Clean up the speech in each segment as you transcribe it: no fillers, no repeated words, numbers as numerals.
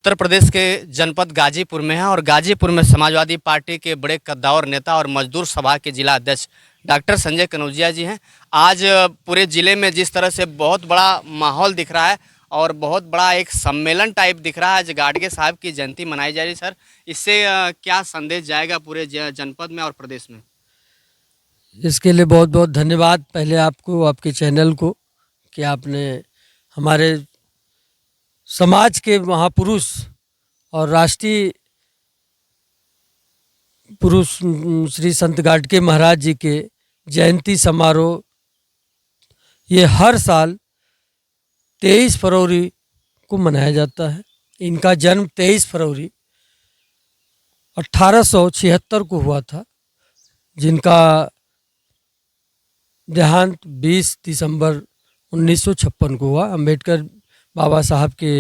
उत्तर प्रदेश के जनपद गाजीपुर में है और गाजीपुर में समाजवादी पार्टी के बड़े कद्दावर नेता और मजदूर सभा के जिला अध्यक्ष डॉक्टर संजय कनौजिया जी हैं। आज पूरे ज़िले में जिस तरह से बहुत बड़ा माहौल दिख रहा है और बहुत बड़ा एक सम्मेलन टाइप दिख रहा है, आज गाडगे साहब की जयंती मनाई जा रही है। सर, इससे क्या संदेश जाएगा पूरे जनपद में और प्रदेश में? इसके लिए बहुत बहुत धन्यवाद पहले आपको, आपके चैनल को, कि आपने हमारे समाज के महापुरुष और राष्ट्रीय पुरुष श्री संत गाडगे महाराज जी के जयंती समारोह ये हर साल 23 फरवरी को मनाया जाता है। इनका जन्म 23 फरवरी 1876 को हुआ था, जिनका देहांत 20 दिसंबर 1956 को हुआ। अंबेडकर बाबा साहब के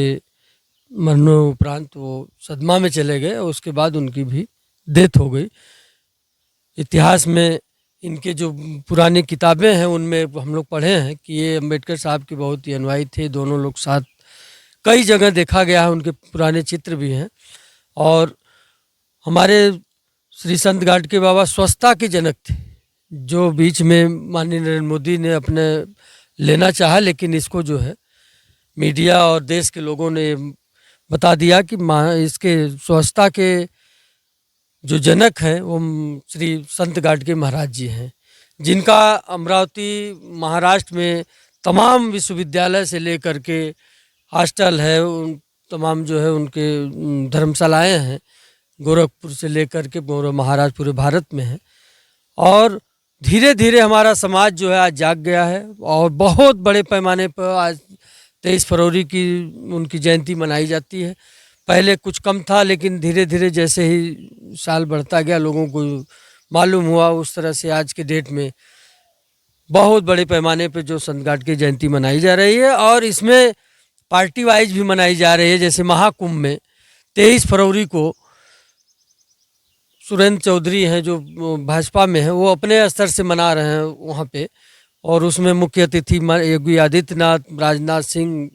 मरणोपरांत वो सदमा में चले गए और उसके बाद उनकी भी डेथ हो गई। इतिहास में इनके जो पुरानी किताबें हैं उनमें हम लोग पढ़े हैं कि ये अंबेडकर साहब के बहुत ही अनुयायी थे। दोनों लोग साथ कई जगह देखा गया है, उनके पुराने चित्र भी हैं। और हमारे श्री संत गाडगे बाबा स्वच्छता के जनक थे, जो बीच में माननीय नरेंद्र मोदी ने अपने लेना चाहा, लेकिन इसको जो है मीडिया और देश के लोगों ने बता दिया कि इसके स्वच्छता के जो जनक हैं वो श्री संत गाडगे महाराज जी हैं, जिनका अमरावती महाराष्ट्र में तमाम विश्वविद्यालय से लेकर के हॉस्टल है, तमाम जो है उनके धर्मशालाएँ हैं, गोरखपुर से लेकर के महाराष्ट्र पूरे भारत में है। और धीरे धीरे हमारा समाज जो है आज जाग गया है और बहुत बड़े पैमाने पर आज 23 फरवरी की उनकी जयंती मनाई जाती है। पहले कुछ कम था, लेकिन धीरे धीरे जैसे ही साल बढ़ता गया लोगों को मालूम हुआ, उस तरह से आज के डेट में बहुत बड़े पैमाने पे जो संत गाडगे जयंती मनाई जा रही है। और इसमें पार्टी वाइज भी मनाई जा रही है। जैसे महाकुंभ में 23 फरवरी को सुरेंद्र चौधरी हैं जो भाजपा में हैं, वो अपने स्तर से मना रहे हैं वहाँ पे, और उसमें मुख्य अतिथि योगी आदित्यनाथ, राजनाथ सिंह,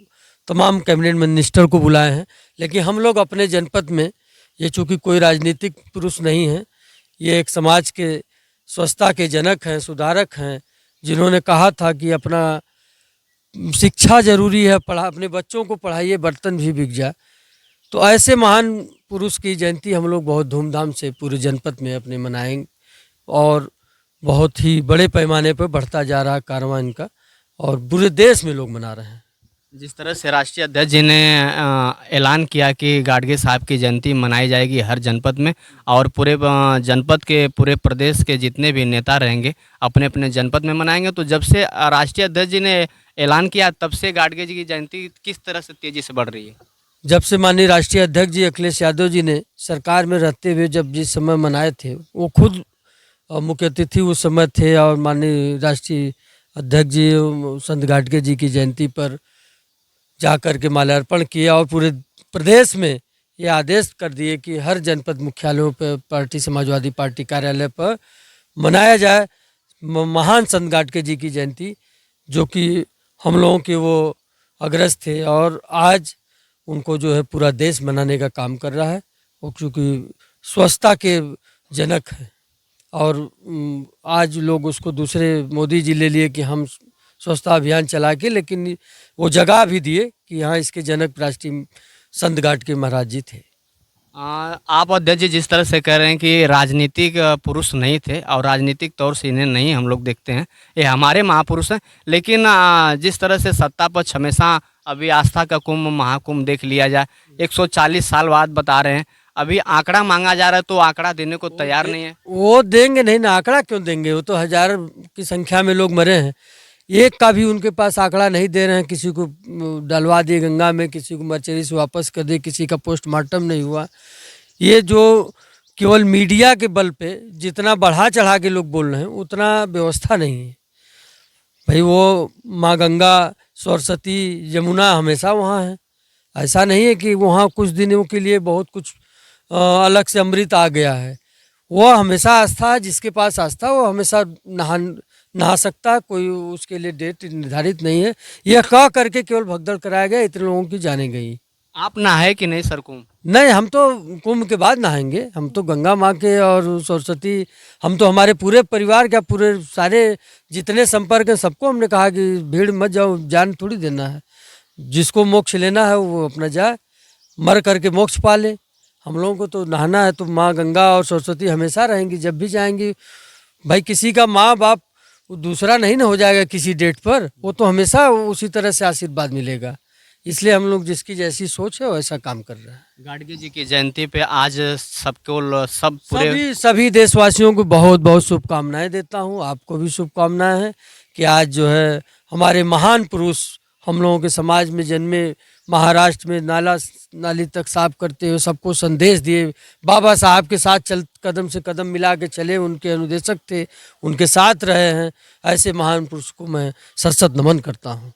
तमाम कैबिनेट मिनिस्टर को बुलाए हैं। लेकिन हम लोग अपने जनपद में, ये चूँकि कोई राजनीतिक पुरुष नहीं है, ये एक समाज के स्वच्छता के जनक हैं, सुधारक हैं, जिन्होंने कहा था कि अपना शिक्षा जरूरी है, अपने बच्चों को पढ़ाइए, बर्तन भी बिक जाए। तो ऐसे महान पुरुष की जयंती हम लोग बहुत धूमधाम से पूरे जनपद में अपने मनाएंगे और बहुत ही बड़े पैमाने पर बढ़ता जा रहा कारवां इनका, और पूरे देश में लोग मना रहे हैं। जिस तरह से राष्ट्रीय अध्यक्ष जी ने ऐलान किया कि गाडगे साहब की जयंती मनाई जाएगी हर जनपद में, और पूरे जनपद के, पूरे प्रदेश के जितने भी नेता रहेंगे अपने अपने जनपद में मनाएंगे, तो जब से राष्ट्रीय अध्यक्ष जी ने ऐलान किया तब से गाडगे जी की जयंती किस तरह से तेज़ी से बढ़ रही है? जब से माननीय राष्ट्रीय अध्यक्ष जी अखिलेश यादव जी ने सरकार में रहते हुए जब जिस समय मनाए थे, वो खुद मुख्य अतिथि उस समय थे, और माननीय राष्ट्रीय अध्यक्ष जी संत गाडगे जी की जयंती पर जा कर के माल्यार्पण किया और पूरे प्रदेश में ये आदेश कर दिए कि हर जनपद मुख्यालयों पर पार्टी, समाजवादी पार्टी कार्यालय पर मनाया जाए महान संत गाडगे जी की जयंती, जो कि हम लोगों के वो अग्रज थे और आज उनको जो है पूरा देश मनाने का काम कर रहा है। वो क्योंकि स्वच्छता के जनक हैं, और आज लोग उसको दूसरे मोदी जी ले लिए कि हम स्वच्छता अभियान चला के, लेकिन वो जगह भी दिए कि यहाँ इसके जनक राष्ट्रीय संत गाडगे महाराज जी थे। आप अध्यक्ष जी जिस तरह से कह रहे हैं कि राजनीतिक पुरुष नहीं थे और राजनीतिक तौर से इन्हें नहीं हम लोग देखते हैं, ये हमारे महापुरुष हैं, लेकिन जिस तरह से सत्ता पक्ष हमेशा अभी आस्था का कुंभ, महाकुंभ देख लिया जाए, 140 साल बाद बता रहे हैं, अभी आंकड़ा मांगा जा रहा है तो आंकड़ा देने को तैयार नहीं है। वो देंगे नहीं ना, आंकड़ा क्यों देंगे? वो तो हजार की संख्या में लोग मरे हैं, एक का भी उनके पास आंकड़ा नहीं दे रहे हैं। किसी को डलवा दिए गंगा में, किसी को मर्चरी से वापस कर दिए, किसी का पोस्टमार्टम नहीं हुआ। ये जो केवल मीडिया के बल पे जितना बढ़ा चढ़ा के लोग बोल रहे हैं, उतना व्यवस्था नहीं है भाई। वो माँ गंगा, सरस्वती, यमुना हमेशा वहाँ है। ऐसा नहीं है कि वहाँ कुछ दिनों के लिए बहुत कुछ अलग से अमृत आ गया है। वो हमेशा आस्था है, जिसके पास आस्था वो हमेशा नहा सकता है, कोई उसके लिए डेट निर्धारित नहीं है। यह कह करके केवल भगदड़ कराया गया, इतने लोगों की जाने गई। आप नहाए कि नहीं सर कुंभ? नहीं, हम तो कुंभ के बाद नहाएंगे। हम तो गंगा माँ के और सरस्वती, हम तो हमारे पूरे परिवार का, पूरे सारे जितने संपर्क हैं सबको हमने कहा कि भीड़ मत जाओ, जान थोड़ी देना है। जिसको मोक्ष लेना है वो अपना जाए, मर करके मोक्ष पा ले। हम लोगों को तो नहाना है, तो माँ गंगा और सरस्वती हमेशा रहेंगी, जब भी चाहेंगी। भाई किसी का माँ बाप वो दूसरा नहीं ना हो जाएगा किसी डेट पर, वो तो हमेशा उसी तरह से आशीर्वाद मिलेगा। इसलिए हम लोग जिसकी जैसी सोच है वैसा काम कर रहे हैं। गाडगे जी की जयंती पे आज सब पूरे सभी देशवासियों को बहुत बहुत शुभकामनाएं देता हूं। आपको भी शुभकामनाएं हैं कि आज जो है हमारे महान पुरुष हम लोगों के समाज में जन्मे, महाराष्ट्र में नाला नाली तक साफ करते हुए सबको संदेश दिए, बाबा साहब के साथ चल कदम से कदम मिला के चले, उनके अनुदेशक थे, उनके साथ रहे हैं। ऐसे महान पुरुष को मैं सशक्त नमन करता हूँ।